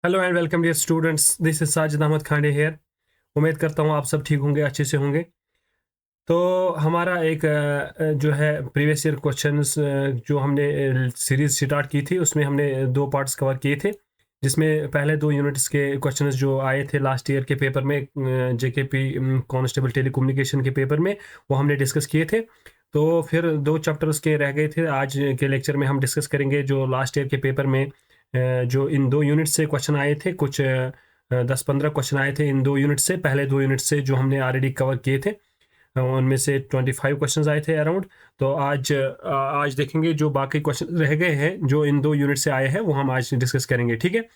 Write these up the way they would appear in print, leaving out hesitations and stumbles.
Hello and welcome dear students, this is Sajid Ahmed Khande here. उम्मीद करता हूँ आप सब ठीक होंगे, अच्छे से होंगे। तो हमारा एक जो है प्रीवियस ईयर क्वेश्चंस जो हमने सीरीज स्टार्ट की थी, उसमें हमने दो पार्ट्स कवर किए थे, जिसमें पहले दो यूनिट्स के क्वेश्चंस जो आए थे लास्ट ईयर के पेपर में, जेकेपी कांस्टेबल टेलीकम्युनिकेशन के पेपर में, वो हमने डिस्कस किए थे। तो फिर दो चैप्टर्स के रह गए थे। आज के लेक्चर में हम डिस्कस करेंगे जो लास्ट ईयर के पेपर में जो इन दो यूनिट से क्वेश्चन आए थे। कुछ 10-15 क्वेश्चन आए थे इन दो यूनिट से, पहले दो यूनिट से जो हमने ऑलरेडी कवर किए थे। उनमें से 25 क्वेश्चंस आए थे अराउंड। तो आज देखेंगे जो बाकी क्वेश्चन रह गए हैं जो इन दो यूनिट से आए हैं, वो हम आज डिस्कस करेंगे, ठीक है।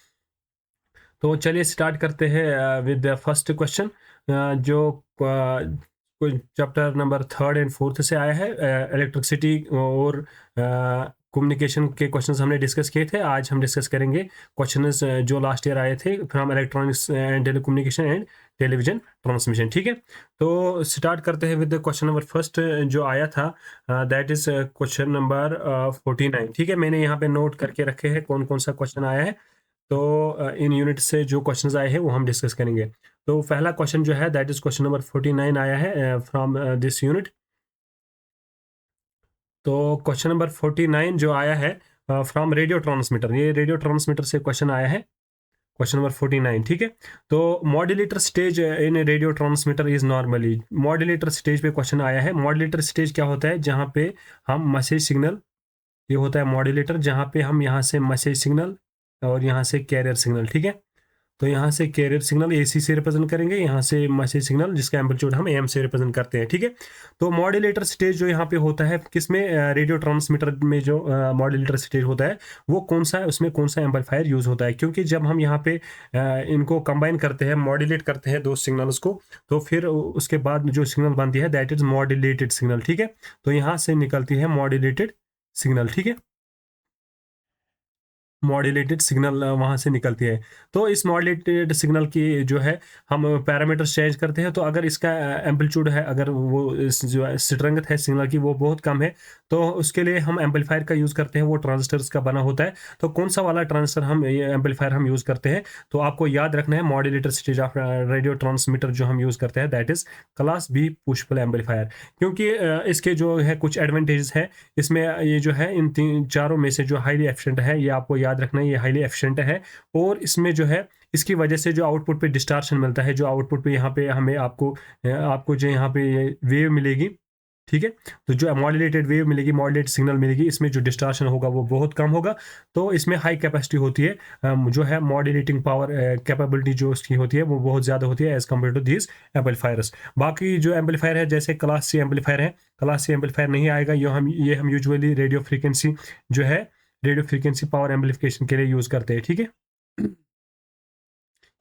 तो चलिए स्टार्ट करते हैं विद द फर्स्ट क्वेश्चन, जो चैप्टर नंबर 3 एंड 4 से आया है। इलेक्ट्रिसिटी और कम्युनिकेशन के क्वेश्चंस हमने डिस्कस किए थे। आज हम डिस्कस करेंगे क्वेश्चंस जो लास्ट ईयर आए थे from electronics and telecommunication and television transmission, ठीक है। तो स्टार्ट करते हैं विद क्वेश्चन नंबर फर्स्ट जो आया था, दैट इज क्वेश्चन नंबर 49, ठीक है। मैंने यहाँ पे नोट करके रखे हैं कौन कौन सा क्वेश्चन आया है। तो इन यूनिट से जो क्वेश्चंस आए हैं वो हम डिस्कस करेंगे। तो पहला क्वेश्चन जो है दैट इज क्वेश्चन नंबर 49 आया है फ्रॉम दिस यूनिट। तो क्वेश्चन नंबर 49 जो आया है फ्रॉम रेडियो ट्रांसमीटर, ये रेडियो ट्रांसमीटर से क्वेश्चन आया है, क्वेश्चन नंबर 49, ठीक है। तो modulator stage in radio transmitter is normally, modulator stage पे क्वेश्चन आया है। मॉड्यूलेटर स्टेज क्या होता है? जहाँ पे हम मैसेज सिग्नल, ये होता है मॉड्यूलेटर, जहाँ पे हम यहाँ से मैसेज सिग्नल और यहाँ से कैरियर सिग्नल, ठीक है। तो यहाँ से कैरियर सिग्नल एसी से रिप्रेजेंट करेंगे, यहाँ से मैसेज सिग्नल जिसका एम्पलीट्यूड हम एम से रिप्रेजेंट करते हैं, ठीक है। तो मॉड्यूलेटर स्टेज जो यहाँ पे होता है किसमें, रेडियो ट्रांसमीटर में जो मॉड्यूलेटर स्टेज होता है वो कौन सा है, उसमें कौन सा एम्पलीफायर यूज होता है? क्योंकि जब हम यहाँ पे इनको कंबाइन करते हैं, मॉड्यूलेट करते हैं दो सिग्नल्स को, तो फिर उसके बाद जो सिग्नल बनती है दैट इज मॉड्यूलेटेड सिग्नल, ठीक है। तो यहाँ से निकलती है मॉड्यूलेटेड सिग्नल, ठीक है। मॉड्यूलेटेड सिग्नल वहाँ से निकलती है। तो इस मॉड्यूलेटेड सिग्नल की जो है हम पैरामीटर्स चेंज करते हैं। तो अगर इसका एम्पलीट्यूड है, अगर वो इस जो स्ट्रेंथ है सिग्नल की वो बहुत कम है, तो उसके लिए हम एम्पलीफायर का यूज़ करते हैं, वो ट्रांजिस्टर्स का बना होता है। तो कौन सा वाला ट्रांजिस्टर हम, ये एम्पलीफायर हम यूज़ करते हैं? तो आपको याद रखना है modulator stage of radio transmitter जो हम यूज़ करते हैं that is class B push pull amplifier. क्योंकि इसके जो है कुछ एडवांटेजेस है इसमें, ये जो है इन तीन चारों में से जो हाईली एफिशिएंट है, ये आपको याद रखना है, ये हाईली एफिशिएंट है। और इसमें जो है इसकी वजह से जो आउटपुट पे डिस्टॉर्शन मिलता है, जो आउटपुट पे यहाँ पे हमें आपको जो यहाँ पे वेव मिलेगी, ठीक है। तो जो मॉड्यूलेटेड वेव मिलेगी, मॉड्यूलेटेड सिग्नल मिलेगी, इसमें जो डिस्टॉर्शन होगा वो बहुत कम होगा। तो इसमें हाई कैपेसिटी होती है, जो है मॉड्यूलेटिंग पावर कैपेबिलिटी जो उसकी होती है वो बहुत ज़्यादा होती है as compare to these amplifiers. बाकी जो एम्पलीफायर है जैसे क्लास सी एम्पलीफायर है, क्लास सी एम्पलीफायर नहीं आएगा। ये हम यूजुअली रेडियो फ्रीक्वेंसी जो है, रेडियो फ्रीक्वेंसी पावर एम्पलीफिकेशन के लिए यूज़ करते हैं, ठीक है,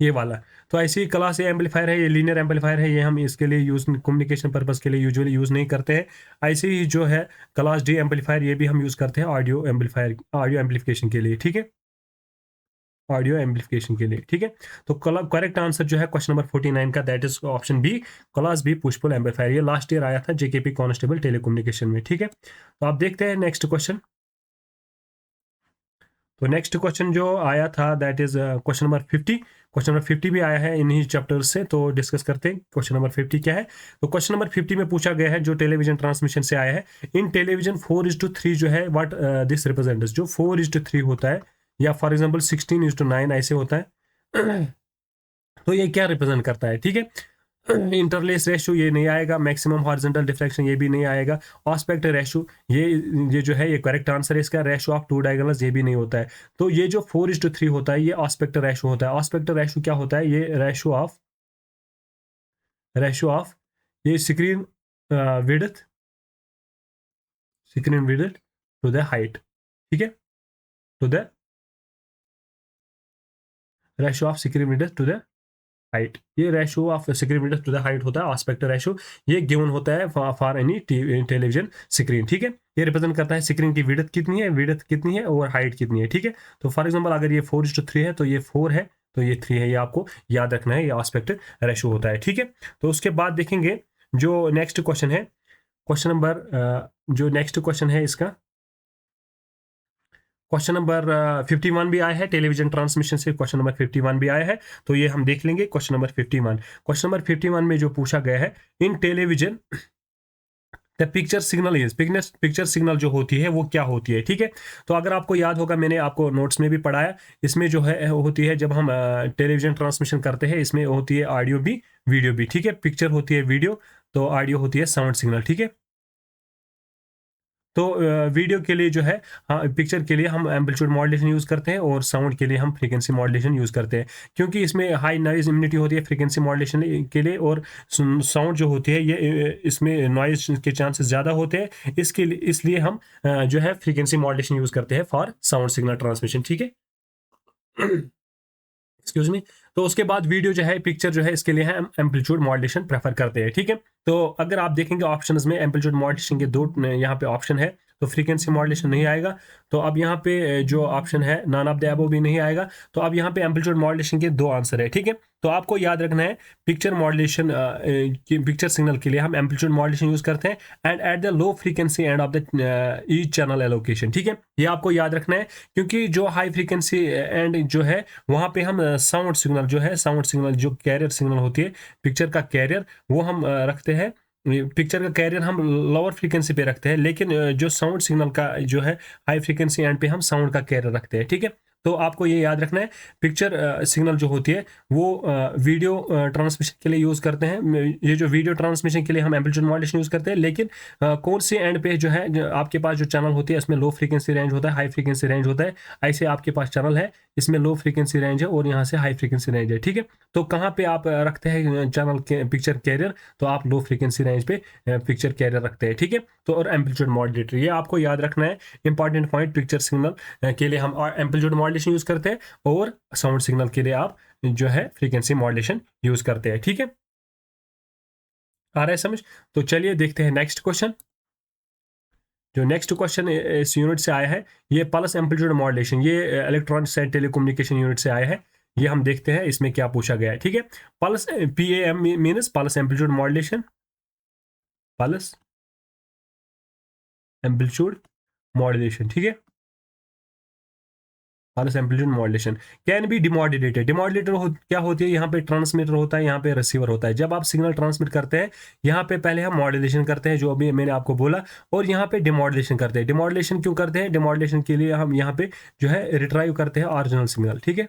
ये वाला। तो ऐसी क्लास ए एम्पलीफायर है, ये लीनियर एम्पलीफायर है, ये हम इसके लिए यूज़ कम्युनिकेशन पर्पज़ के लिए यूजुअली यूज़ नहीं करते हैं। ऐसे ही जो है क्लास डी एम्पलीफायर, ये भी हम यूज़ करते हैं ऑडियो एम्पलीफायर, ऑडियो एम्पलीफिकेशन के लिए, ठीक है, ऑडियो एम्पलीफिकेशन के लिए, ठीक है। तो करेक्ट आंसर जो है क्वेश्चन नंबर 49 का that is option B, class B push pull amplifier. ये लास्ट ईयर आया था जेकेपी कांस्टेबल टेलीकम्युनिकेशन में, ठीक है। तो आप देखते हैं नेक्स्ट क्वेश्चन। तो नेक्स्ट क्वेश्चन जो आया था that is question number 50। Question number 50 भी आया है इन्हीं चैप्टर से, तो डिस्कस करते हैं क्वेश्चन नंबर 50 क्या है। तो क्वेश्चन नंबर 50 में पूछा गया है, जो टेलीविजन ट्रांसमिशन से आया है, इन टेलीविजन 4:3 जो है व्हाट दिस रिप्रेजेंट्स, जो 4:3 होता है, या फॉर एग्जांपल 16:9 ऐसे होता है। तो ये क्या रिप्रेजेंट करता है, ठीक है। इंटरलेस रेशो ये नहीं आएगा, मैक्सिमम हॉरिजॉन्टल डिफ्लेक्शन ये भी नहीं आएगा, ऑस्पेक्ट रेशो ये जो है ये करेक्ट आंसर है इसका, रेशो ऑफ टू डायगोनल्स ये भी नहीं होता है। तो ये जो 4:3 होता है ये ऑस्पेक्ट रेशो होता है। ऑस्पेक्ट रेशो क्या होता है? ये रेशो ऑफ ये width screen width to the height, ठीक है, to the ratio of screen width to the height. ये ratio of screen width to the height होता है ऑस्पेक्ट रेशो। ये गिवन होता है फॉर एनी टेलीविजन स्क्रीन, ठीक है। ये रिप्रेजेंट करता है स्क्रीन की विड्थ कितनी है और हाइट कितनी है, ठीक है। तो फॉर एग्जांपल अगर ये 4:3 है तो ये 4 है, तो ये 3 है, ये आपको याद रखना है, ये ऑस्पेक्ट रेशो होता है, ठीक है। तो उसके बाद देखेंगे जो नेक्स्ट क्वेश्चन है, क्वेश्चन नंबर जो नेक्स्ट क्वेश्चन है इसका, क्वेश्चन नंबर 51 भी आया है, टेलीविजन ट्रांसमिशन से क्वेश्चन नंबर 51 भी आया है, तो ये हम देख लेंगे। क्वेश्चन नंबर 51, क्वेश्चन नंबर 51 में जो पूछा गया है, in television the picture signal is, picture signal जो होती है वो क्या होती है, ठीक है। तो अगर आपको याद होगा, मैंने आपको नोट्स में भी पढ़ाया, इसमें जो है होती है, जब हम टेलीविजन ट्रांसमिशन करते हैं, इसमें होती है ऑडियो भी, वीडियो भी, ठीक है। पिक्चर होती है वीडियो, तो ऑडियो होती है साउंड सिग्नल, ठीक है। तो वीडियो के लिए जो है, हाँ, पिक्चर के लिए हम एम्पलीट्यूड मॉड्यूलेशन यूज़ करते हैं, और साउंड के लिए हम फ्रीक्वेंसी मॉड्यूलेशन यूज़ करते हैं, क्योंकि इसमें हाई नॉइज़ इम्यूनिटी होती है फ्रीक्वेंसी मॉड्यूलेशन के लिए, और साउंड जो होती है ये इसमें नॉइज़ के चांसेस ज़्यादा होते हैं, इसके लिए, इसलिए हम जो है फ्रीक्वेंसी मॉड्यूलेशन यूज़ करते हैं फॉर साउंड सिग्नल ट्रांसमिशन, ठीक है। Excuse me. तो उसके बाद वीडियो जो है, पिक्चर जो है, इसके लिए हम एम्पलीट्यूड मॉड्यूलेशन प्रेफर करते हैं, ठीक है। तो अगर आप देखेंगे ऑप्शंस में एम्पलीट्यूड मॉड्यूलेशन के दो यहाँ पे ऑप्शन है, तो फ्रीक्वेंसी मॉड्यूलेशन नहीं आएगा। तो अब यहाँ पे जो ऑप्शन है, नॉन ऑफ द अबव भी नहीं आएगा। तो अब यहाँ पे एम्पलीट्यूड मॉड्यूलेशन के दो आंसर है, ठीक है। तो आपको याद रखना है, पिक्चर मॉड्यूलेशन, पिक्चर सिग्नल के लिए हम एम्पलीट्यूड मॉड्यूलेशन यूज करते हैं, and at the low frequency end of the each channel allocation, ठीक है। ये आपको याद रखना है, क्योंकि जो हाई फ्रीक्वेंसी एंड जो है, वहाँ पे हम साउंड सिग्नल जो है, साउंड सिग्नल जो कैरियर सिग्नल होती है, पिक्चर का कैरियर, वो हम रखते हैं, पिक्चर का कैरियर हम लोअर फ्रीक्वेंसी पे रखते हैं, लेकिन जो साउंड सिग्नल का जो है, हाई फ्रीक्वेंसी एंड पे हम साउंड का कैरियर रखते हैं, ठीक है। तो आपको ये याद रखना है, पिक्चर सिग्नल जो होती है वो वीडियो ट्रांसमिशन के लिए यूज़ करते हैं, ये जो वीडियो ट्रांसमिशन के लिए हम एम्पलीट्यूड मॉड्यूलेशन यूज़ करते हैं, लेकिन कौन से एंड पे जो है, आपके पास जो चैनल होती है, इसमें लो फ्रीक्वेंसी रेंज होता है, हाई फ्रीक्वेंसी रेंज होता है। ऐसे आपके पास चैनल है, इसमें लो फ्रीक्वेंसी रेंज है और यहाँ से हाई फ्रीक्वेंसी रेंज है, ठीक है। तो कहाँ पे आप रखते हैं चैनल के पिक्चर कैरियर, तो आप लो फ्रीक्वेंसी रेंज पे पिक्चर कैरियर रखते हैं, ठीक है। तो और एम्पलीट्यूड मॉड्यूलेटर, ये आपको याद रखना है, इंपॉर्टेंट पॉइंट। पिक्चर सिग्नल के लिए हम एम्पलीट्यूड मॉड्यूलेशन यूज़ करते हैं, और साउंड सिग्नल के लिए आप जो है फ्रीक्वेंसी मॉड्यूलेशन यूज़ करते हैं, ठीक है। आ रहा है समझ? तो चलिए देखते हैं नेक्स्ट क्वेश्चन। जो नेक्स्ट क्वेश्चन इस यूनिट से आया है, ये पल्स एम्पलीट्यूड मॉड्यूलेशन, ये इलेक्ट्रॉनिक्स एंड टेलीकम्युनिकेशन यूनिट से आया है। ये हम देखते हैं इसमें क्या पूछा गया है, ठीक है। Pulse, PAM means pulse amplitude modulation, pulse amplitude modulation, ठीक है। Pulse amplitude modulation can be demodulated, demodulator क्या होती है, यहाँ पे ट्रांसमीटर होता है, यहाँ पे रिसीवर होता है। जब आप सिग्नल ट्रांसमिट करते हैं, यहाँ पे पहले हम मॉड्यूलेशन करते हैं, जो अभी मैंने आपको बोला, और यहाँ पे डिमॉड्यूलेशन करते हैं। डिमॉड्यूलेशन क्यों करते हैं? डिमॉड्यूलेशन के लिए हम यहाँ पे जो है रिट्राइव करते हैं ओरिजिनल सिग्नल, ठीक है,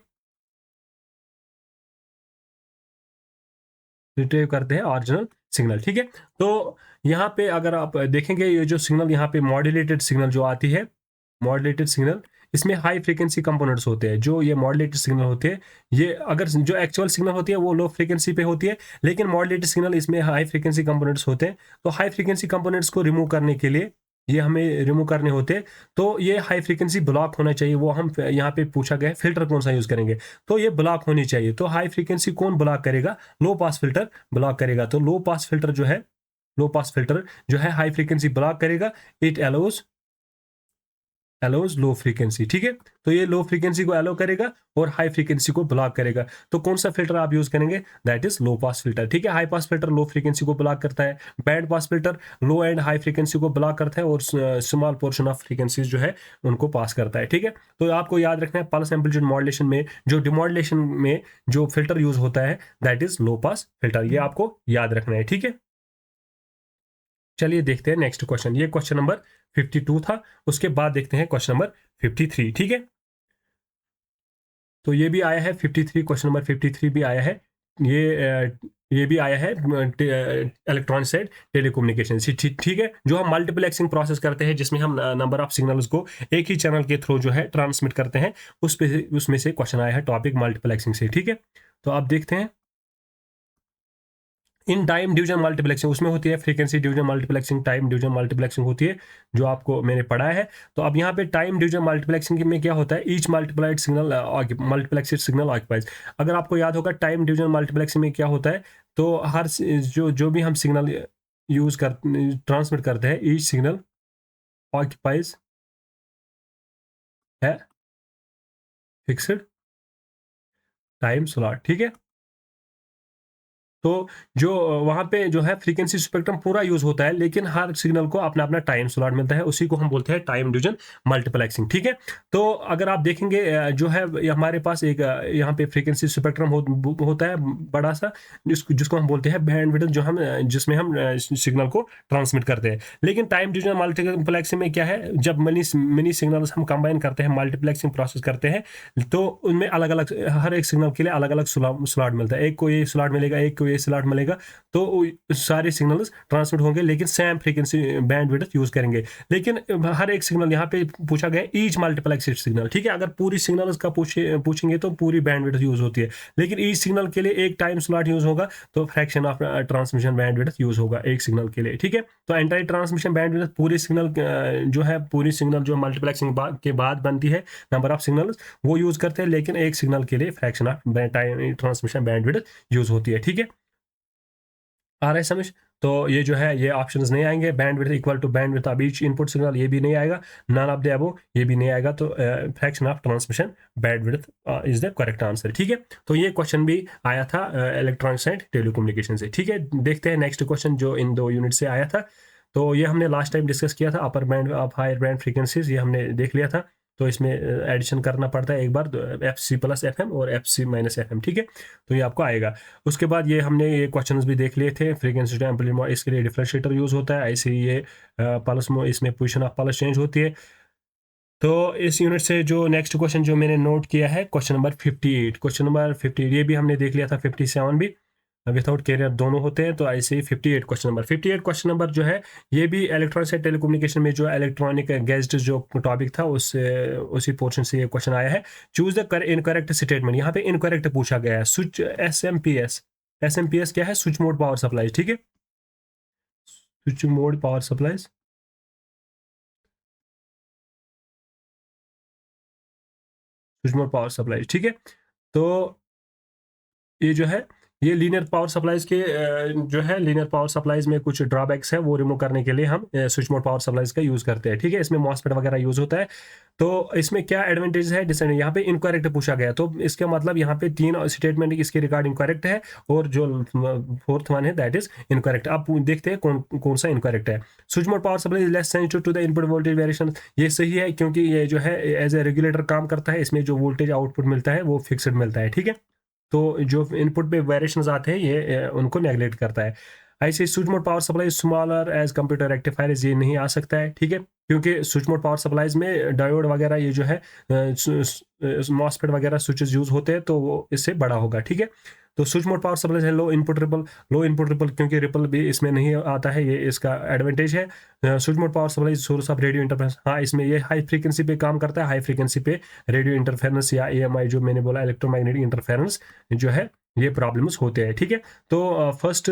रिट्राइव करते हैं ओरिजिनल सिग्नल, ठीक है। तो यहाँ पे अगर आप देखेंगे, ये जो सिग्नल यहाँ पे मॉड्यूलेटेड सिग्नल जो आती है, मॉड्यूलेटेड सिग्नल, इसमें हाई फ्रीक्वेंसी कंपोनेंट्स होते हैं। जो ये मॉड्यूलेटेड सिग्नल होते हैं, ये अगर जो एक्चुअल सिग्नल होती है वो लो फ्रीक्वेंसी पे होती है, लेकिन मॉड्यूलेटेड सिग्नल इसमें हाई फ्रीक्वेंसी कंपोनेंट्स होते हैं। तो हाई फ्रीक्वेंसी कंपोनेंट्स को रिमूव करने के लिए, ये हमें रिमूव करने होते हैं, तो ये हाई फ्रीक्वेंसी ब्लॉक होना चाहिए। वो हम यहाँ पे पूछा गया है, फिल्टर कौन सा यूज करेंगे, तो ये ब्लॉक होनी चाहिए। तो हाई फ्रीक्वेंसी कौन ब्लॉक करेगा? लो पास फिल्टर ब्लॉक करेगा। तो लो पास फिल्टर जो है, लो पास फिल्टर जो है हाई फ्रीक्वेंसी ब्लॉक करेगा। इट अलाउज लो फ्रीक्वेंसी, ठीक है। तो ये लो फ्रीक्वेंसी को अलाउ करेगा और हाई फ्रीक्वेंसी को ब्लॉक करेगा। तो कौन सा फिल्टर आप यूज करेंगे? That is low pass filter, ठीक है। High pass filter low frequency को ब्लॉक करता है, band pass filter low and high frequency को ब्लॉक करता है, और स्मॉल पोर्शन ऑफ फ्रीक्वेंसीज जो है उनको पास करता है, ठीक है। तो आपको याद रखना है, पल्स एम्पलीट्यूड मॉड्यूलेशन में जो डिमॉड्यूलेशन में जो फिल्टर यूज होता है, that is low pass filter, ये आपको याद रखना है, ठीक है। चलिए देखते हैं नेक्स्ट क्वेश्चन। ये क्वेश्चन नंबर 52 था। उसके बाद देखते हैं क्वेश्चन नंबर 53, ठीक है। तो ये भी आया है 53, क्वेश्चन नंबर 53 भी आया है। ये भी आया है इलेक्ट्रॉनिक साइड टेलीकम्युनिकेशन से, ठीक ठीक है। जो हम मल्टीप्लेक्सिंग प्रोसेस करते हैं, जिसमें हम नंबर ऑफ सिग्नल्स को एक ही चैनल के थ्रू जो है ट्रांसमिट करते हैं, उसमें से क्वेश्चन आया है टॉपिक मल्टीप्लेक्सिंग से, ठीक है। तो आप देखते हैं, इन टाइम डिवीजन मल्टीप्लेक्सिंग, उसमें होती है frequency division multiplexing, time division multiplexing होती है, जो आपको मैंने पढ़ाया है। तो अब यहाँ पे टाइम डिवीजन मल्टीप्लेक्सिंग में क्या होता है? Each multiplied signal multiplexed signal occupies. अगर आपको याद होगा, टाइम डिवीजन मल्टीप्लेक्सिंग में क्या होता है, तो हर जो जो भी हम सिग्नल यूज कर ट्रांसमिट करते हैं, ईच सिग्नल ऑक्युपाइज है फिक्स्ड टाइम स्लॉट, ठीक है। तो जो वहाँ पे जो है फ्रीक्वेंसी स्पेक्ट्रम पूरा यूज़ होता है, लेकिन हर सिग्नल को अपना-अपना टाइम स्लॉट मिलता है, उसी को हम बोलते हैं टाइम डिवीजन मल्टीप्लेक्सिंग, ठीक है? तो अगर आप देखेंगे जो है ये हमारे पास एक यहाँ पे फ्रीक्वेंसी स्पेक्ट्रम होता है बड़ा-सा, जिसको हम बोलते हैं बैंडविड्थ, जो हम जिसमें हम सिग्नल को ट्रांसमिट करते हैं। लेकिन टाइम डिवीजन मल्टीप्लेक्सिंग में क्या है, जब मिनी मिनी सिग्नल्स हम कंबाइन करते हैं, मल्टीप्लेक्सिंग प्रोसेस करते हैं, तो उनमें अलग-अलग हर एक सिग्नल के लिए अलग-अलग स्लॉट मिलता है। एक को ये स्लॉट मिलेगा, एक को ये स्लॉट मिलेगा, तो सारे सिग्नल्स ट्रांसमिट होंगे, लेकिन सेम फ्रीक्वेंसी बैंडविड्थ यूज़ करेंगे। लेकिन हर एक सिग्नल यहाँ पे पूछा गया ईच मल्टीप्लेक्सेड सिग्नल, ठीक है? अगर पूरी सिग्नल्स का पूछेंगे तो पूरी बैंडविड्थ यूज़ होती है। लेकिन ईच सिग्नल के लिए एक टाइम स्लॉट यूज़ होगा, तो fraction of transmission bandwidth use होगा एक सिग्नल के लिए, ठीक है? तो एंटायर ट्रांसमिशन बैंडविड्थ पूरे सिग्नल जो है पूरी सिग्नल जो मल्टीप्लेक्सिंग के बाद बनती है, नंबर ऑफ सिग्नल्स वो यूज़ करते हैं, लेकिन एक सिग्नल के लिए fraction of time transmission bandwidth use होती है, ठीक है? आ रहा है समझ? तो ये जो है ये ऑप्शंस नहीं आएँगे, bandwidth equal to bandwidth of each input signal, ये भी नहीं आएगा, नन ऑफ द अबव ये भी नहीं आएगा, तो fraction of transmission bandwidth is the correct answer, ठीक है? तो ये क्वेश्चन भी आया था इलेक्ट्रॉनिक्स एंड टेलीकम्युनिकेशन से, ठीक है? देखते हैं नेक्स्ट क्वेश्चन जो इन 2 यूनिट से आया था। तो ये हमने लास्ट टाइम डिस्कस किया था, upper band of higher band frequencies, ये हमने देख लिया था। तो इसमें एडिशन करना पड़ता है एक बार, F C plus F M और F C minus F M, ठीक है? तो ये आपको आएगा। उसके बाद ये हमने ये क्वेश्चंस भी देख लिए थे, फ्रीक्वेंसी टू एम्पलीट्यूड, इसके लिए डिफरेंशिएटर यूज़ होता है, ऐसे ही ये पल्स इसमें पोजीशन ऑफ पल्स चेंज होती है। तो इस यूनिट से जो नेक्स्ट क्वेश्चन जो मैंने नोट किया है, क्वेश्चन नंबर 58, क्वेश्चन नंबर 58 ये भी हमने देख लिया था, 57 भी विदाउट कैरियर दोनों होते हैं, तो ऐसे ही 58 क्वेश्चन नंबर जो है, ये भी इलेक्ट्रॉनिक्स एंड टेलीकम्युनिकेशन में जो इलेक्ट्रॉनिक गैजेट जो टॉपिक था उसी पोर्शन से ये क्वेश्चन आया है। चूज द इनकरेक्ट स्टेटमेंट, यहाँ पे इनकरेक्ट पूछा गया है। स्विच एस क्या है? स्विच मोड पावर सप्लाई, ठीक है? Switch mode power supplies, switch mode power supply, ठीक है? तो ये जो है ये लीनियर पावर सप्लाईज के जो है लीनियर पावर सप्लाईज में कुछ ड्रॉबैक्स है, वो रिमूव करने के लिए हम स्विच मोड पावर सप्लाईज का यूज़ करते हैं, ठीक है? इसमें मॉसफेट वगैरह यूज़ होता है। तो इसमें क्या एडवांटेज है, डिसएडवांटेज, यहाँ पे इनकरेक्ट पूछा गया, तो इसका मतलब यहाँ पे 3 स्टेटमेंट इसके रिगार्डिंग करेक्ट है, और जो फोर्थ वन है दैट इज इनकरेक्ट। अब देखते हैं कौन कौन सा इनकरेक्ट है। Switch mode power supply is less sensitive to the input voltage variation, ये सही है, क्योंकि ये जो है एज ए रेगुलेटर काम करता है, इसमें जो वोल्टेज आउटपुट मिलता है वो फिक्सड मिलता है, ठीक है? तो जो इनपुट पे वेरिएशंस आते हैं ये उनको नेगलेक्ट करता है। ऐसे switch mode power supply smaller as computer rectifier, ये नहीं आ सकता है, ठीक है? क्योंकि स्विच मोड पावर सप्लाईज में डायोड वगैरह ये जो है मॉसफेट वगैरह स्विचेस यूज होते हैं, तो वो इससे बड़ा होगा, ठीक है? तो स्विच मोड पावर सप्लाई है लो इनपुट रिपल, क्योंकि रिपल भी इसमें नहीं आता है, ये इसका एडवांटेज है। Switch mode power supply source of radio interference, हाँ इसमें ये हाई फ्रीक्वेंसी पे काम करता है, हाई फ्रीक्वेंसी पे रेडियो इंटरफेरेंस या एएमआई जो मैंने बोला इलेक्ट्रोमैग्नेटिक इंटरफेरेंस जो है ये प्रॉब्लम्स होते हैं, ठीक है? तो फर्स्ट,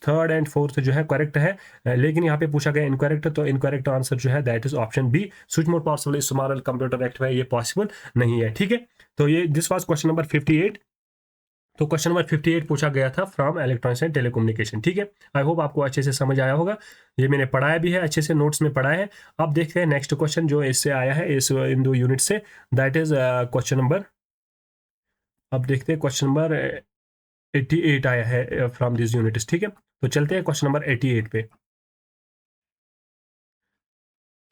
थर्ड एंड फोर्थ जो है करेक्ट है, लेकिन यहाँ पे पूछा गया इनकरेक्ट, तो इनकरेक्ट आंसर जो है that is option B, switch mode power supply smaller computer rectifier, ये पॉसिबल नहीं है, ठीक है? तो ये दिस वाज क्वेश्चन नंबर 58। तो क्वेश्चन नंबर 58 पूछा गया था फ्रॉम इलेक्ट्रॉनिक्स एंड टेलीकम्युनिकेशन, ठीक है? आई होप आपको अच्छे से समझ आया होगा, ये मैंने पढ़ाया भी है अच्छे से, नोट्स में पढ़ाया है। अब देखते हैं नेक्स्ट क्वेश्चन जो इससे आया है, इस इन 2 यूनिट से, दैट इज क्वेश्चन नंबर, अब देखते हैं क्वेश्चन नंबर 88 आया है फ्रॉम दिस यूनिट्स, ठीक है? तो चलते हैं क्वेश्चन नंबर 88 पे।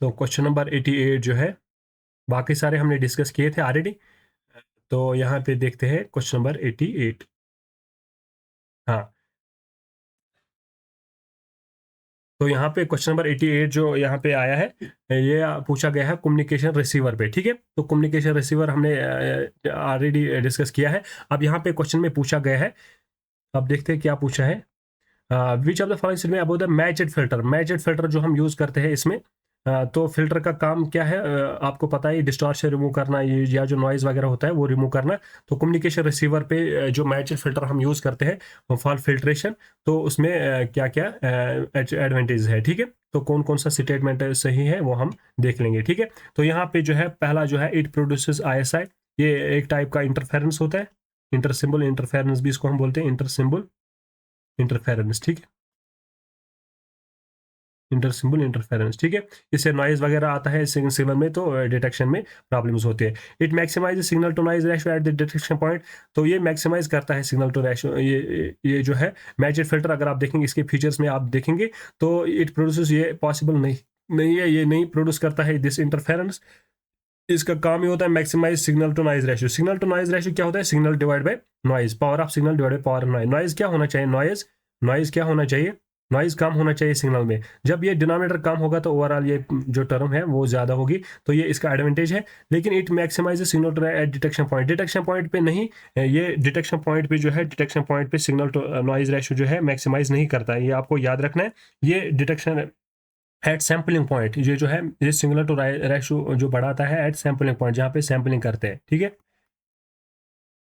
तो क्वेश्चन नंबर 88 जो है, बाकी सारे हमने डिस्कस किए थे ऑलरेडी, तो यहाँ पे देखते हैं क्वेश्चन नंबर 88। हाँ, तो यहाँ पे क्वेश्चन नंबर 88 जो यहाँ पे आया है, ये पूछा गया है कम्युनिकेशन रिसीवर पे, ठीक है? तो कम्युनिकेशन रिसीवर हमने ऑलरेडी डिस्कस किया है। अब यहाँ पे क्वेश्चन में पूछा गया है, अब देखते हैं क्या पूछा है। Which of the following statement about the matched filter जो हम यूज़ करते हैं इसमें, तो फिल्टर का काम क्या है, आपको पता है, डिस्टॉर्शन रिमूव करना, ये या जो नॉइज़ वगैरह होता है वो रिमूव करना। तो कम्युनिकेशन रिसीवर पे जो मैचेड फिल्टर हम यूज़ करते हैं फॉर फिल्ट्रेशन, तो उसमें क्या क्या एडवांटेज है, ठीक है? तो कौन कौन सा स्टेटमेंट सही है वो हम देख लेंगे, ठीक है? तो यहाँ पे जो है पहला जो है, इट प्रोड्यूसेस आईएसआई, ये एक टाइप का इंटरफेरेंस होता है, इंटरसिम्बल इंटरफेरेंस भी इसको हम बोलते हैं, इंटरसिम्बल इंटरफेरेंस, ठीक है? इंटरसिंबल इंटरफेरेंस, ठीक है। इससे नॉइज वगैरह आता है सिग्नल में, तो डिटेक्शन में प्रॉब्लम्स होते हैं। It maximise signal to noise ratio at the detection point, तो ये मैक्सिमाइज करता है सिग्नल टू रेशियो। ये जो है मैजिक फिल्टर, अगर आप देखेंगे इसके फीचर्स में आप देखेंगे तो इट प्रोड्यूसेस, ये पॉसिबल नहीं है, ये नहीं प्रोड्यूस करता है दिस इंटरफेरेंस। इसका काम ही होता है maximise signal to noise ratio. Signal to noise ratio क्या होता है? Signal divide by noise, power of signal divide by power of noise. Noise क्या होना चाहिए? नॉइज क्या होना चाहिए? नॉइज कम होना चाहिए सिग्नल में। जब ये डिनोमिनेटर कम होगा तो ओवरऑल ये जो टर्म है वो ज़्यादा होगी, तो ये इसका एडवांटेज है। लेकिन it maximise signal to at detection point, detection point पे नहीं, ये डिटेक्शन पॉइंट पे जो है, डिटेक्शन पॉइंट पे सिग्नल टू नॉइज रेशियो जो है मैक्सिमाइज नहीं करता है, ये आपको याद रखना है। ये डिटेक्शन एट सैम्पलिंग पॉइंट, ये जो है ये सिग्नल टू रेशियो जो बढ़ाता है एट सैम्पलिंग पॉइंट, जहाँ पे सैम्पलिंग करते हैं, ठीक है,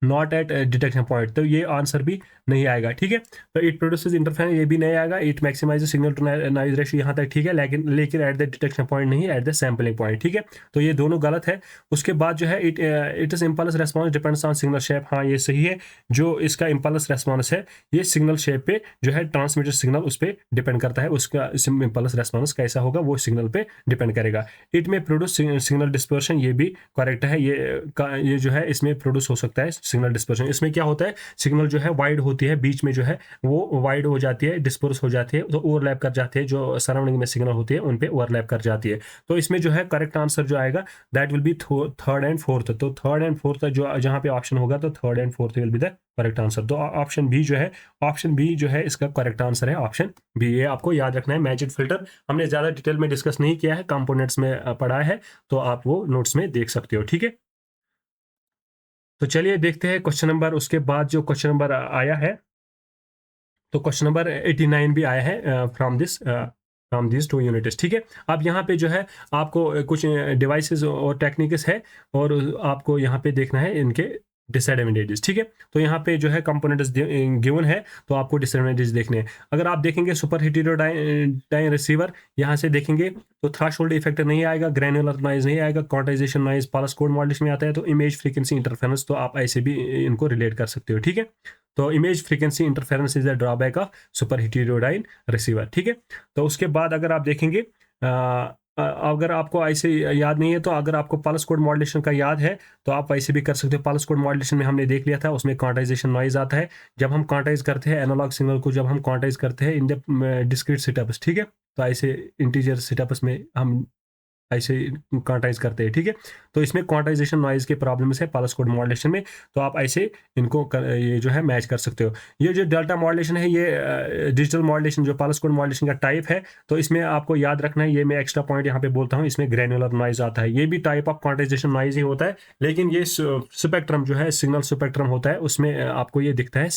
नॉट एट डिटेक्शन पॉइंट, तो ये आंसर भी नहीं आएगा, ठीक है। तो इट प्रोड्यूसेस इंटरफेरेंस, ये भी नहीं आएगा। It maximise signal to noise ratio, यहाँ तक ठीक है, लेकिन एट द डिटेक्शन पॉइंट नहीं, एट द सैम्पलिंग पॉइंट, ठीक है। तो ये दोनों गलत है। उसके बाद जो है it is impulse response depends on signal shape, हाँ ये सही है। जो इसका इम्पल्स रेस्पॉन्स है ये सिग्नल शेप पे जो है, ट्रांसमिटेड सिग्नल उस पर डिपेंड करता है, उसका इम्पल्स रेस्पॉन्स कैसा होगा वो सिग्नल पे डिपेंड करेगा। इट में प्रोड्यूस सिग्नल डिस्पर्शन, ये भी करेक्ट है। ये जो है इसमें प्रोड्यूस हो सकता है सिग्नल डिस्पर्शन। इसमें क्या होता है, सिग्नल जो है वाइड होती है, बीच में जो है वो वाइड हो जाती है, डिस्पर्स हो जाती है, तो ओवरलैप कर जाती है, जो सराउंडिंग में सिग्नल होती है उन पे ओवरलैप कर जाती है। तो इसमें जो है करेक्ट आंसर जो आएगा that will B third and fourth. तो थर्ड एंड फोर्थ जो जहाँ पे ऑप्शन होगा, तो third and fourth will be the correct answer. तो ऑप्शन बी जो है इसका करेक्ट आंसर है, ऑप्शन बी। ये आपको याद रखना है। मैजिक फिल्टर हमने ज्यादा डिटेल में डिस्कस नहीं किया है, कंपोनेंट्स में पढ़ा है, तो आप वो नोट्स में देख सकते हो, ठीक है। तो चलिए देखते हैं क्वेश्चन नंबर, उसके बाद जो क्वेश्चन नंबर आया है, तो क्वेश्चन नंबर 89 भी आया है फ्रॉम दिस टू यूनिट्स, ठीक है। अब यहाँ पे जो है आपको कुछ डिवाइसेस और टेक्निक्स है, और आपको यहाँ पे देखना है इनके डिसएडवांटेजेस, ठीक है। तो यहाँ पे जो है कंपोनेंट्स गिवन है, तो आपको डिसएडवांटेज देखने हैं। अगर आप देखेंगे सुपर हेटेरोडाइन रिसीवर, यहाँ से देखेंगे तो थ्रेशोल्ड इफेक्ट नहीं आएगा, ग्रैनुलर नॉइज नहीं आएगा, quantization noise pulse code modulation में आता है, तो इमेज फ्रीक्वेंसी इंटरफेरेंस, तो आप ऐसे भी इनको रिलेट कर सकते हो, ठीक है। तो image frequency interference is the drawback of super heterodyne receiver, ठीक है। तो उसके बाद अगर आप देखेंगे अगर आपको ऐसे याद नहीं है, तो अगर आपको पल्स कोड मॉड्यूलेशन का याद है तो आप ऐसे भी कर सकते हो। पल्स कोड मॉड्यूलेशन में हमने देख लिया था, उसमें क्वांटाइजेशन नॉइज आता है जब हम क्वांटाइज करते हैं एनालॉग सिग्नल को, जब हम क्वांटाइज करते हैं इन द डिस्क्रीट सेटअप्स, ठीक है। तो ऐसे इंटीजर सेटअप्स में हम ऐसे क्वांटाइज करते हैं, ठीक है। तो इसमें क्वांटाइजेशन नॉइज के प्रॉब्लम्स है पल्स कोड मॉड्यूलेशन में, तो आप ऐसे इनको ये जो है मैच कर सकते हो। ये जो डेल्टा मॉड्यूलेशन है, ये डिजिटल मॉड्यूलेशन जो पल्स कोड मॉड्यूलेशन का टाइप है, तो इसमें आपको याद रखना है, ये मैं एक्स्ट्रा पॉइंट यहाँ पे बोलता हूँ, इसमें ग्रैनुलर नॉइज आता है। ये भी टाइप ऑफ क्वांटाइजेशन नॉइज ही होता है, लेकिन ये स्पेक्ट्रम जो है, सिग्नल स्पेक्ट्रम होता है, उसमें आपको ये दिखता है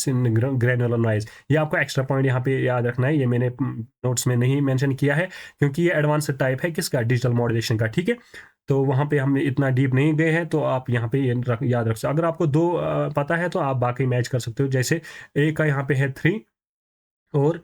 ग्रैनुलर नॉइज। ये आपको एक्स्ट्रा पॉइंट यहाँ पे याद रखना है, ये मैंने नोट्स में नहीं मेंशन किया है, क्योंकि ये एडवांस टाइप है किसका, डिजिटल मॉड्यूलेशन का, ठीक है। तो वहाँ पे हम इतना डीप नहीं गए हैं, तो आप यहाँ पे याद रख सकते। अगर आपको दो पता है तो आप बाकी मैच कर सकते हो। जैसे ए का यहाँ पे है 3 और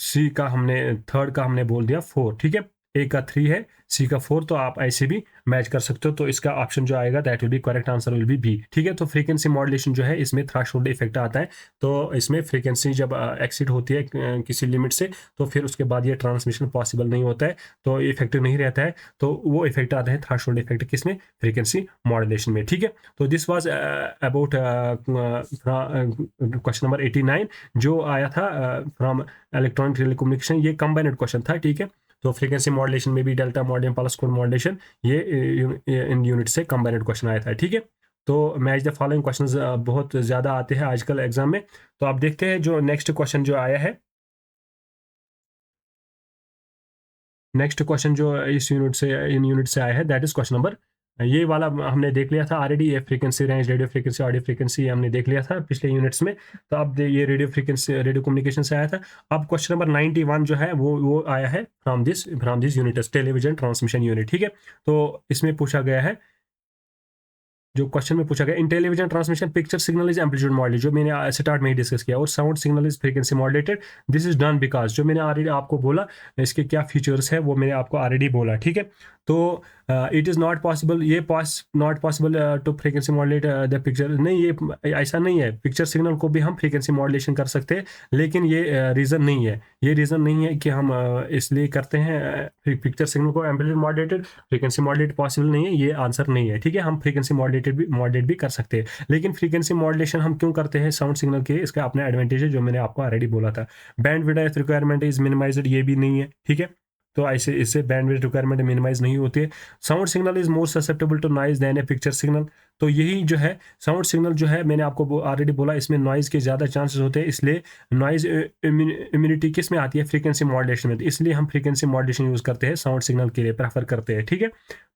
सी का हमने थर्ड का हमने बोल दिया 4, ठीक है। ए का 3 है, सी का 4, तो आप ऐसे भी मैच कर सकते हो। तो इसका ऑप्शन जो आएगा that will be correct answer will be B, ठीक है। तो फ्रीक्वेंसी मॉड्यूलेशन जो है, इसमें थ्रेशोल्ड इफेक्ट आता है, तो इसमें फ्रीक्वेंसी जब एक्सीड होती है किसी लिमिट से, तो फिर उसके बाद ये ट्रांसमिशन पॉसिबल नहीं होता है, तो इफेक्टिव नहीं रहता है। तो वो इफेक्ट आता है थ्रेशोल्ड इफेक्ट किसमें, फ्रीक्वेंसी मॉड्यूलेशन में, ठीक है। तो this was about question number 89 जो आया था फ्रॉम इलेक्ट्रॉनिक टेलीकम्युनिकेशन। ये कंबाइंड क्वेश्चन था, ठीक है। तो फ्रीक्वेंसी मॉड्यूलेशन में भी delta modulation, pulse code modulation, ये इन यूनिट से कंबाइंड क्वेश्चन आया था, ठीक है। तो मैच द फॉलोइंग क्वेश्चंस बहुत ज़्यादा आते हैं आजकल एग्जाम में। तो आप देखते हैं जो नेक्स्ट क्वेश्चन जो आया है, नेक्स्ट क्वेश्चन जो इन यूनिट से आया है, दैट इज क्वेश्चन नंबर, ये वाला हमने देख लिया था ऑलरेडी, ये frequency range, radio frequency, audio frequency हमने देख लिया था पिछले यूनिट्स में। तो अब ये रेडियो फ्रीक्वेंसी, रेडियो कम्युनिकेशन से आया था। अब क्वेश्चन नंबर 91 जो है वो आया है from this unit, television transmission unit, ठीक है। तो इसमें पूछा गया है, जो क्वेश्चन में पूछा गया, in television transmission picture signal is amplitude modulated, जो मैंने स्टार्ट में ही डिस्कस किया, और sound signal is frequency modulated. This is done because, जो मैंने ऑलरेडी आपको बोला, इसके क्या फीचर्स है वो मैंने आपको ऑलरेडी बोला, ठीक है। तो इट इज़ नॉट पॉसिबल, ये not possible to frequency modulate the picture, नहीं ये ऐसा नहीं है, पिक्चर सिग्नल को भी हम फ्रीक्वेंसी मॉड्यूलेशन कर सकते हैं, लेकिन ये रीज़न नहीं है, ये रीज़न नहीं है कि हम इसलिए करते हैं पिक्चर सिग्नल को amplitude modulated, frequency modulate possible नहीं है, ये आंसर नहीं है, ठीक है। हम फ्रीक्वेंसी मॉड्यूलेट भी कर सकते हैं, लेकिन फ्रीक्वेंसी मॉड्यूलेशन हम क्यों करते हैं साउंड सिग्नल के, इसका अपना एडवांटेज है जो मैंने आपको ऑलरेडी बोला था। Band width requirement is minimised, ये भी नहीं है, ठीक है। तो ऐसे इससे बैंडविड्थ रिक्वायरमेंट मिनिमाइज नहीं होती है। Sound signal is more susceptible to noise than a picture signal, तो यही जो है साउंड सिग्नल जो है मैंने आपको ऑलरेडी बोला, इसमें नॉइज के ज़्यादा चांसेस होते हैं, इसलिए नॉइज इम्यूनिटी किस में आती है, फ्रीक्वेंसी मॉड्यूलेशन में, इसलिए हम फ्रीक्वेंसी मॉड्यूलेशन यूज़ करते हैं साउंड सिग्नल के लिए, प्रेफर करते हैं, ठीक है।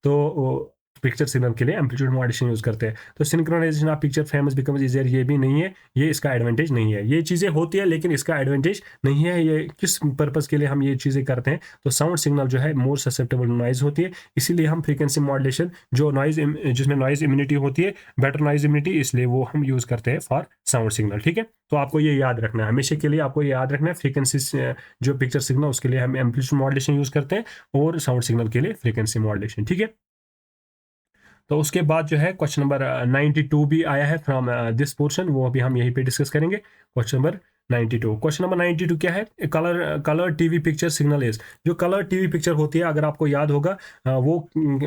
तो पिक्चर सिग्नल के लिए एम्पलीट्यूड मॉड्यूलेशन यूज़ करते हैं। तो synchronisation of picture famous becomes easier, ये भी नहीं है, ये इसका एडवांटेज नहीं है। ये चीज़ें होती है लेकिन इसका एडवांटेज नहीं है। ये किस पर्पज़ के लिए हम ये चीज़ें करते हैं, तो साउंड सिग्नल जो है मोर ससेप्टेबल नॉइज होती है, इसीलिए हम फ्रीक्वेंसी मॉड्यूलेशन जो नॉइज जिसमें नॉइज इम्यूनिटी होती है, बेटर नॉइज इम्यूनिटी, इसलिए वो हम यूज़ करते हैं फॉर साउंड सिग्नल, ठीक है। तो आपको ये याद रखना है, हमेशा के लिए आपको ये याद रखना है, फ्रीक्वेंसी जो पिक्चर सिग्नल उसके लिए हम एम्पलीट्यूड मॉड्यूलेशन यूज़ करते हैं और साउंड सिग्नल के लिए फ्रीक्वेंसी मॉड्यूलेशन, ठीक है। तो उसके बाद जो है क्वेश्चन नंबर 92 भी आया है फ्रॉम दिस पोर्शन, वो अभी हम यहीं पे डिस्कस करेंगे। क्वेश्चन नंबर 92, क्वेश्चन नंबर 92 क्या है, colour TV picture signal is, जो कलर टीवी पिक्चर होती है, अगर आपको याद होगा वो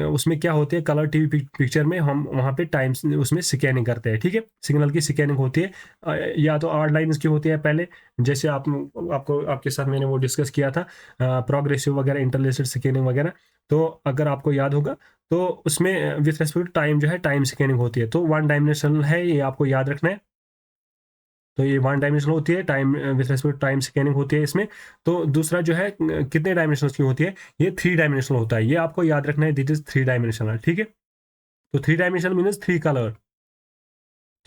उसमें क्या होती है, कलर टीवी पिक्चर में हम वहाँ पे टाइम उसमें स्कैनिंग करते हैं, ठीक है, सिग्नल की स्कैनिंग होती है। या तो आर्ट लाइन्स की होती है पहले, जैसे आपको आपके साथ मैंने वो डिस्कस किया था प्रोग्रेसिव वगैरह, इंटरलेसेड स्कैनिंग वगैरह, तो अगर आपको याद होगा तो उसमें विथ रेस्पेक्ट टाइम जो है टाइम स्कैनिंग होती है, तो वन डायमेंशनल है, ये आपको याद रखना है। तो ये वन डायमेंशनल होती है, time with respect time scanning होती है इसमें। तो दूसरा जो है कितने डायमेंशनल की होती है, ये थ्री डायमेंशनल होता है, ये आपको याद रखना है, दिट इज थ्री डायमेंशनल, ठीक है। तो three dimensional means three colour,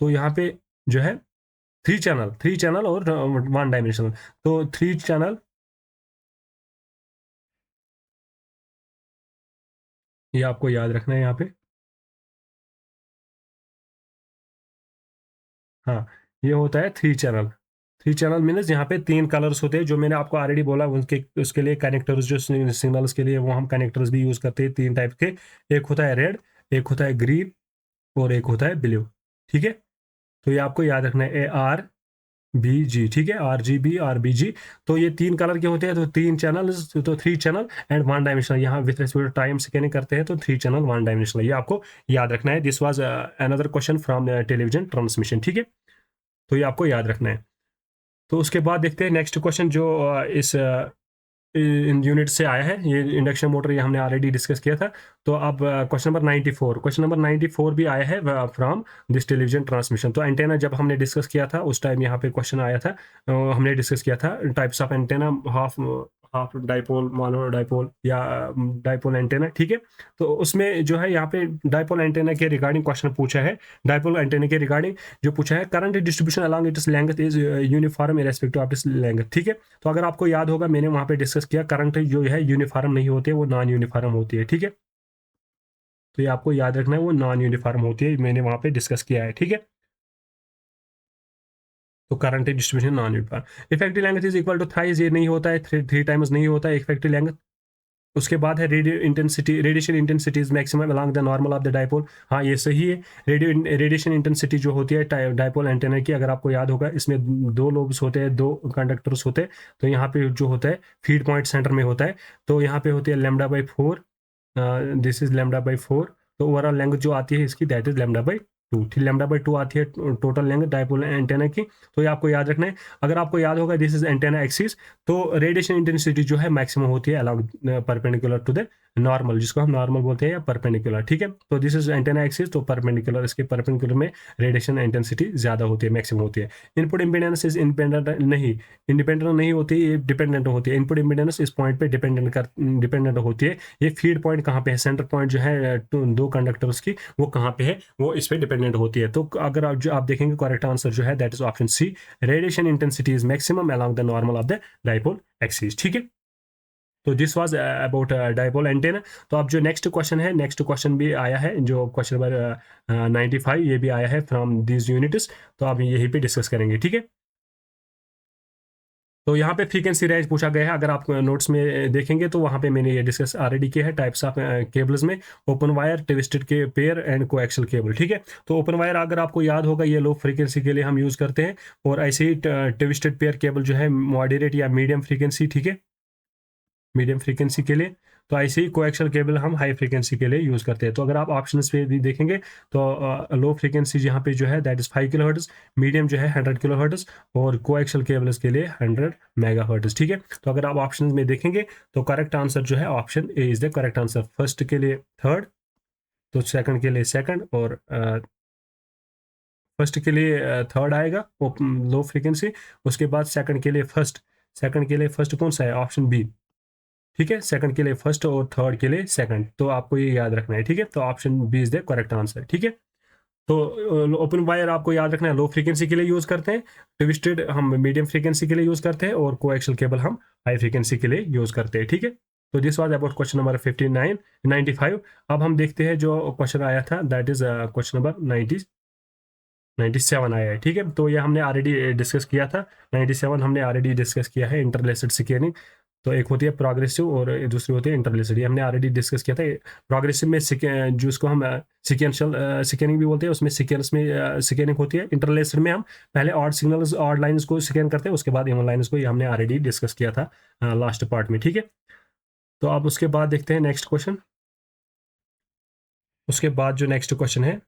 तो यहाँ पे जो है थ्री चैनल और वन डायमेंशनल, तो थ्री चैनल, ये आपको याद रखना है यहाँ पे। हाँ, ये होता है three channel. Three channel means यहाँ पे तीन कलर्स होते हैं, जो मैंने आपको ऑलरेडी बोला, उनके उसके लिए कनेक्टर्स, जो सिग्नल्स के लिए वो हम कनेक्टर्स भी यूज़ करते हैं, तीन टाइप के, एक होता है रेड, एक होता है ग्रीन और एक होता है ब्लू, ठीक है। तो ये आपको याद रखना है, ARBG, ठीक है, RGB RBG। तो ये तीन कलर के होते हैं, तो तीन चैनल, तो three channel and one dimensional, यहाँ विथ रेस्पेक्ट टाइम स्कैनिंग करते हैं, तो थ्री चैनल वन डायमेंशनल, ये आपको याद रखना है। This was another question from television transmission, ठीक है, तो ये आपको याद रखना है। तो उसके बाद देखते हैं नेक्स्ट क्वेश्चन, जो इस इन यूनिट से आया है, ये इंडक्शन मोटर, ये हमने ऑलरेडी डिस्कस किया था। तो अब क्वेश्चन नंबर 94, क्वेश्चन नंबर 94 भी आया है फ्रॉम दिस टेलीविजन ट्रांसमिशन। तो एंटेना जब हमने डिस्कस किया था उस टाइम यहाँ पे क्वेश्चन आया था, हमने डिस्कस किया था types of antenna, half half dipole, mono dipole या डाइपोल एंटेना, ठीक है। तो उसमें जो है यहाँ पे डाइपोल एंटेना के रिगार्डिंग क्वेश्चन पूछा है, डाइपोल एंटेना के रिगार्डिंग जो पूछा है, current distribution along its length is uniform irrespective of its length, ठीक है। तो अगर आपको याद होगा, मैंने वहाँ पे डिस्कस किया, करंट जो है यूनिफॉर्म नहीं होती है, वो नॉन यूनिफॉर्म होती है, ठीक है। तो ये आपको याद रखना है, वो नॉन यूनिफॉर्म होती है, मैंने वहाँ पे डिस्कस किया है, ठीक है। तो current distribution non uniform, effective length is equal to thrice, ये नहीं होता है, थ्री टाइम्स नहीं होता है इफेक्टिव लेंथ। उसके बाद है radiation intensity is maximum along the normal of the dipole, हाँ ये सही है। रेडिएशन इंटेंसिटी जो होती है डाइपोल एंटेना की, अगर आपको याद होगा, इसमें दो लोब्स होते हैं, दो कंडक्टर्स होते हैं, तो यहाँ पे जो होता है फीड पॉइंट सेंटर में होता है, तो यहाँ पे होती है λ/4, दिस इज λ/4। तो ओवरऑल लेंथ जो आती है इसकी, दैट इज λ/2, λ/2 आती है टोटल लेंथ डाइपोल एंटेना की। तो ये आपको याद रखना है। अगर आपको याद होगा, दिस इज एंटेना एक्सिस, तो रेडिएशन इंटेंसिटी जो है मैक्सिमम होती है along perpendicular to the normal, जिसको हम नॉर्मल बोलते हैं, या परपेंडिकुलर, ठीक है। तो दिस इज एंटेना एक्सिस, तो परपेंडिकुलर, इसके परपेंडिकुलर में रेडिएशन इंटेंसिटी ज्यादा होती है, मैक्सिमम होती है। इनपुट इंपीडेंस इज इंडिपेंडेंट नहीं होती, ये डिपेंडेंट होती है। इनपुट इंपीडेंस इस पॉइंट पे डिपेंडेंट होती है। ये फीड पॉइंट कहाँ पे है, सेंटर पॉइंट जो है दो कंडक्टर्स की, वो कहाँ पे है, वो इस पे डिपेंडेंट होती है। तो अगर आप देखेंगे, करेक्ट आंसर जो है that is option C, radiation intensity is maximum along the normal of the dipole axis, ठीक है। तो this was about dipole antenna. तो अब जो नेक्स्ट क्वेश्चन है, नेक्स्ट क्वेश्चन भी आया है, जो क्वेश्चन नंबर 95, ये भी आया है फ्रॉम दिस यूनिट्स, तो आप यहीं पे डिस्कस करेंगे, ठीक है। तो यहाँ पे फ्रीक्वेंसी रेंज पूछा गया है, अगर आप नोट्स में देखेंगे तो वहाँ पे मैंने ये डिस्कस ऑलरेडी किया है, टाइप्स ऑफ केबल्स में ओपन वायर, ट्विस्टेड के पेयर एंड कोएक्सियल केबल, ठीक है। तो ओपन वायर अगर आपको याद होगा ये लो फ्रीक्वेंसी के लिए हम यूज़ करते हैं, और ऐसे ही ट्विस्टेड पेयर केबल जो है मॉडरेट या मीडियम फ्रीक्वेंसी, ठीक है, मीडियम फ्रीक्वेंसी के लिए। तो ऐसे ही कोएक्सियल केबल हम हाई फ्रीक्वेंसी के लिए यूज़ करते हैं। तो अगर आप ऑप्शंस पे भी देखेंगे तो लो फ्रीक्वेंसी यहाँ पे जो है दैट इज़ 5 किलोहर्ट्ज़, मीडियम जो है 100 किलोहर्ट्ज़, और कोएक्सियल केबल्स के लिए 100 मेगाहर्ट्ज़, ठीक है। तो अगर आप ऑप्शंस में देखेंगे तो करेक्ट आंसर जो है option A is the correct answer. First के लिए थर्ड, तो सेकंड के लिए सेकंड, और फर्स्ट के लिए थर्ड आएगा लो फ्रीक्वेंसी, उसके बाद सेकंड के लिए फर्स्ट, सेकंड के लिए फर्स्ट कौन सा है, ऑप्शन बी, ठीक है। सेकंड के लिए फर्स्ट और थर्ड के लिए सेकंड, तो आपको ये याद रखना है, ठीक है। तो option B is the correct answer, ठीक है। तो ओपन वायर आपको याद रखना है, लो फ्रीक्वेंसी के लिए यूज़ करते हैं, ट्विस्टेड हम मीडियम फ्रीक्वेंसी के लिए यूज़ करते हैं, और कोएक्सियल केबल हम हाई फ्रीक्वेंसी के लिए यूज़ करते हैं, ठीक है। तो this was about question number 95। अब हम देखते हैं जो क्वेश्चन आया था, दैट इज क्वेश्चन नंबर 97 आया है, ठीक है। तो ये हमने ऑलरेडी डिस्कस किया था, 97 हमने ऑलरेडी डिस्कस किया है, इंटरलेस्ड स्कैनिंग। तो एक होती है प्रोग्रेसिव और दूसरी होती है इंटरलेस्ड, ये हमने ऑलरेडी डिस्कस किया था। प्रोग्रेसिव में जो उसको हम सिक्वेंशियल स्कैनिंग भी बोलते हैं, उसमें सीक्वेंस में स्कैनिंग होती है। इंटरलेस्ड में हम पहले ऑड सिग्नल्स, ऑड लाइन्स को स्कैन करते हैं, उसके बाद इवन लाइन्स को, ये हमने ऑलरेडी डिस्कस किया था लास्ट पार्ट में, ठीक है। तो अब उसके बाद देखते हैं नेक्स्ट क्वेश्चन। उसके बाद जो नेक्स्ट क्वेश्चन है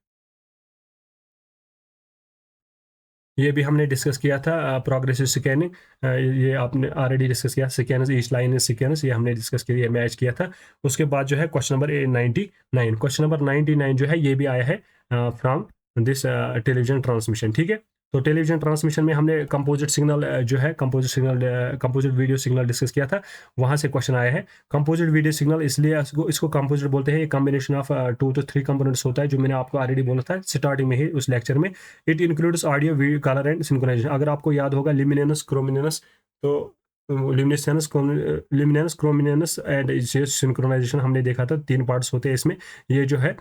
ये भी हमने डिस्कस किया था, प्रोग्रेसिव स्कैनिंग, ये आपने ऑलरेडी डिस्कस किया। Scanners, each line is scanners, ये हमने डिस्कस किया, मैच किया था। उसके बाद जो है क्वेश्चन नंबर 99, क्वेश्चन नंबर 99 जो है ये भी आया है फ्रॉम दिस टेलीविजन ट्रांसमिशन, ठीक है। तो टेलीविजन ट्रांसमिशन में हमने कंपोजिट सिग्नल जो है, कंपोजिट वीडियो सिग्नल डिस्कस किया था, वहाँ से क्वेश्चन आया है। कंपोजिट वीडियो सिग्नल इसलिए इसको कंपोजिट बोलते हैं, ये कॉम्बिनेशन ऑफ 2 to 3 कंपोनेंट्स होता है, जो मैंने आपको ऑलरेडी बोला था स्टार्टिंग में ही उस लेक्चर में। It includes audio, video, colour and synchronisation. अगर आपको याद होगा लिमिनेंस, क्रोमिनेंस, तो लिमिनेंस, क्रोमिनेंस एंड सिंक्रोनाइजेशन हमने देखा था, 3 पार्ट्स होते हैं इसमें। ये जो है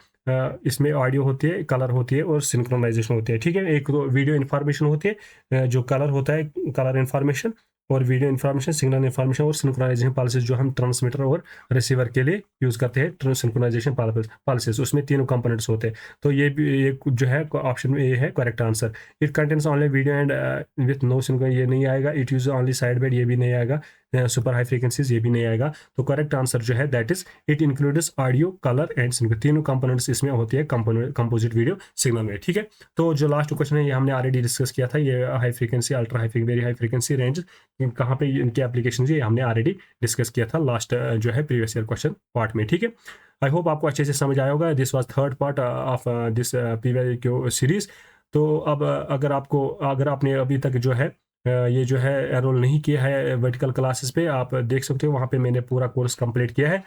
इसमें ऑडियो होती है, कलर होती है, और सिंक्रोनाइजेशन होती है, ठीक है। एक तो वीडियो इन्फॉर्मेशन होती है, जो कलर होता है, कलर इन्फॉर्मेशन, और वीडियो इन्फॉर्मेशन, सिग्नल इन्फॉर्मेशन, और सिंक्रोनाइजेशन पल्सेस जो हम ट्रांसमीटर और रिसीवर के लिए यूज़ करते हैं, सिंक्रोनाइजेशन पल्सेस, उसमें तीनों कंपोनेंट्स होते हैं। तो ये भी ये जो है ऑप्शन ए है correct answer. It contains only video and with no synchro, ये नहीं आएगा। It use only side band, ये भी नहीं आएगा। सुपर हाई फ्रीक्वेंसीज, ये भी नहीं आएगा। तो करेक्ट आंसर जो है that is it includes audio, colour and synchro, तीनों कंपोनेंट्स इसमें होती है कंपोजिट वीडियो सिग्नल में, ठीक है। तो जो लास्ट क्वेश्चन है ये हमने ऑलरेडी डिस्कस किया था, ये high frequency, ultra high, very high frequency range कहाँ पे इनकी एप्लीकेशन है, ये हमने ऑलरेडी डिस्कस किया था लास्ट जो है प्रीवियस ईयर क्वेश्चन पार्ट में, ठीक है। आई होप आपको अच्छे से समझ आया होगा। This was third part of this previous series. तो अब अगर आपने अभी तक जो है ये जो है एनरोल नहीं किया है वर्टिकल क्लासेस पे, आप देख सकते हो वहाँ पे मैंने पूरा कोर्स कंप्लीट किया है।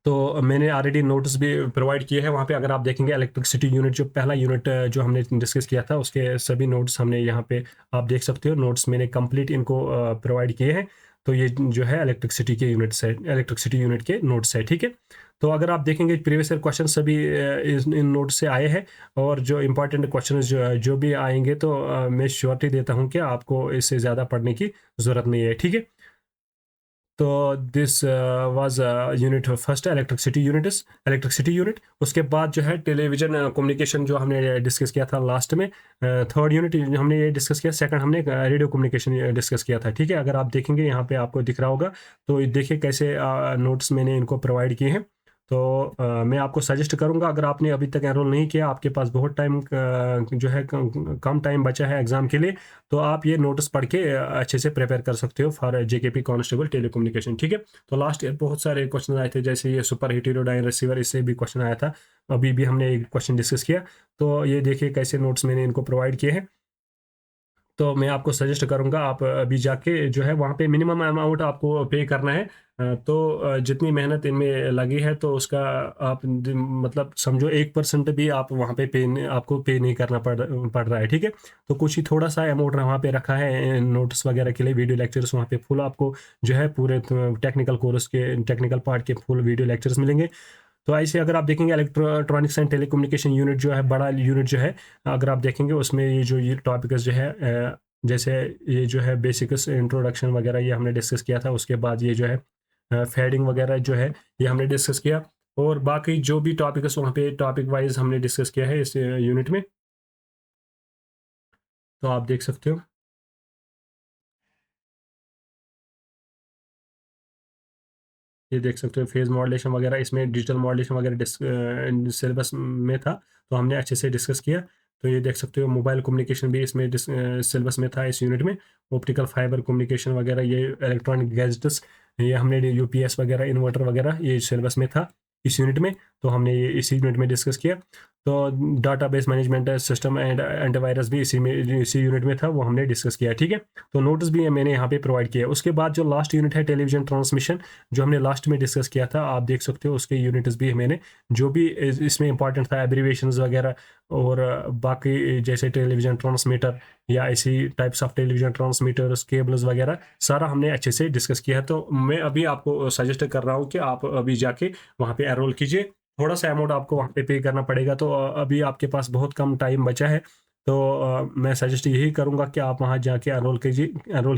तो मैंने ऑलरेडी नोट्स भी प्रोवाइड किए हैं वहाँ पे। अगर आप देखेंगे इलेक्ट्रिसिटी यूनिट, जो पहला यूनिट जो हमने डिस्कस किया था, उसके सभी नोट्स हमने यहाँ पे आप देख सकते हो। नोट्स मैंने कंप्लीट इनको प्रोवाइड किए हैं। तो ये जो है इलेक्ट्रिसिटी के यूनिट्स है, इलेक्ट्रिसिटी यूनिट के नोट्स है, ठीक है। तो अगर आप देखेंगे प्रीवियस ईयर क्वेश्चन सभी इन नोट्स से आए हैं, और जो इंपॉर्टेंट क्वेश्चन जो भी आएंगे तो मैं श्योरिटी देता हूँ कि आपको इससे ज़्यादा पढ़ने की ज़रूरत नहीं है, ठीक है। तो this was unit first, electricity unit. उसके बाद जो है टेलीविजन कम्युनिकेशन जो हमने डिस्कस किया था लास्ट में, थर्ड यूनिट हमने ये डिस्कस किया। सेकंड हमने रेडियो कम्युनिकेशन डिस्कस किया था, ठीक है। अगर आप देखेंगे यहाँ पे आपको दिख रहा होगा, तो देखिए कैसे नोट्स मैंने इनको प्रोवाइड किए हैं। तो मैं आपको सजेस्ट करूंगा, अगर आपने अभी तक एनरोल नहीं किया, आपके पास बहुत टाइम जो है कम टाइम बचा है एग्जाम के लिए, तो आप ये नोट्स पढ़ के अच्छे से प्रिपेयर कर सकते हो फॉर जेकेपी कांस्टेबल टेलीकम्युनिकेशन, ठीक है। तो लास्ट ईयर बहुत सारे क्वेश्चन आए थे, जैसे ये सुपर हेटेरोडाइन रिसीवर, इससे भी क्वेश्चन आया था। अभी भी हमने एक क्वेश्चन डिस्कस किया। तो ये देखिए कैसे नोट्स मैंने इनको प्रोवाइड किए हैं। तो मैं आपको सजेस्ट करूंगा, आप अभी जाके जो है वहाँ पे मिनिमम अमाउंट आपको पे करना है। तो जितनी मेहनत इनमें लगी है, तो उसका आप मतलब समझो 1% भी आप वहाँ पे आपको पे नहीं करना पड़ रहा है, ठीक है। तो कुछ ही थोड़ा सा अमाउंट वहाँ पे रखा है नोट्स वगैरह के लिए। वीडियो लेक्चर्स वहाँ पे फुल आपको जो है पूरे टेक्निकल कोर्स के टेक्निकल पार्ट के फुल वीडियो लेक्चर्स मिलेंगे। तो ऐसे अगर आप देखेंगे इलेक्ट्रॉनिक्स एंड टेलीकम्युनिकेशन यूनिट जो है, बड़ा यूनिट जो है, अगर आप देखेंगे उसमें ये जो ये टॉपिक जो है जैसे ये जो है बेसिक्स इंट्रोडक्शन वगैरह ये हमने डिस्कस किया था। उसके बाद ये जो है फेडिंग वगैरह जो है ये हमने डिस्कस किया, और बाकी जो भी टॉपिक्स वहाँ पे टॉपिक वाइज हमने डिस्कस किया है इस यूनिट में, तो आप देख सकते हो। ये देख सकते हो फेज मॉडलेशन वगैरह, इसमें डिजिटल मॉडलेशन वगैरह सिलेबस में था, तो हमने अच्छे से डिस्कस किया। तो ये देख सकते हो मोबाइल कम्युनिकेशन भी इसमें सिलेबस में था इस यूनिट में। ऑप्टिकल फाइबर कम्युनिकेशन वगैरह, ये इलेक्ट्रॉनिक गैजेट्स, ये हमने यूपीएस वगैरह इन्वर्टर वगैरह ये सिलेबस में था इस यूनिट में, तो हमने ये इसी यूनिट में डिस्कस किया। तो database management system and antivirus भी इसी यूनिट में था, वो हमने डिस्कस किया। ठीक है, तो नोट्स भी मैंने यहाँ पे प्रोवाइड किया। उसके बाद जो लास्ट यूनिट है टेलीविजन ट्रांसमिशन, जो हमने लास्ट में डिस्कस किया था, आप देख सकते हो उसके यूनिट्स भी मैंने जो भी इसमें इंपॉर्टेंट था, एब्रीवेशंस वगैरह और बाकी जैसे टेलीविजन ट्रांसमीटर या ऐसी types of television transmitters, cables वगैरह, सारा हमने अच्छे से डिस्कस किया है। तो मैं अभी आपको सजेस्ट कर रहा हूँ कि आप अभी जाके वहाँ पे एनरोल कीजिए। थोड़ा सा अमाउंट आपको वहाँ पे करना पड़ेगा, तो अभी आपके पास बहुत कम टाइम बचा है, तो मैं सजेस्ट यही करूँगा कि आप वहाँ जाके एनरोल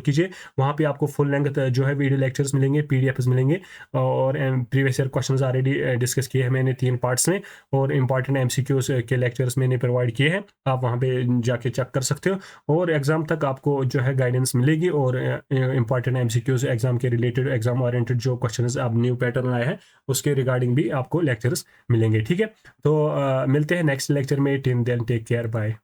कीजिए। वहाँ पे आपको फुल लेंथ जो है वीडियो लेक्चर्स मिलेंगे, पीडीएफ्स मिलेंगे, और previous year questions already discuss किए हैं मैंने 3 पार्ट्स में, और इंपॉर्टेंट एमसीक्यूज के लेक्चर्स मैंने प्रोवाइड किए हैं, आप वहाँ पे जाके चेक कर सकते हो। और एग्ज़ाम तक आपको जो है गाइडेंस मिलेगी, और इंपॉर्टेंट एमसीक्यूज एग्जाम के रिलेटेड, एग्जाम ओरिएंटेड जो क्वेश्चन अब न्यू पैटर्न आया है उसके रिगार्डिंग भी आपको लेक्चर्स मिलेंगे। ठीक है, तो मिलते हैं नेक्स्ट लेक्चर में। Till then take care, bye.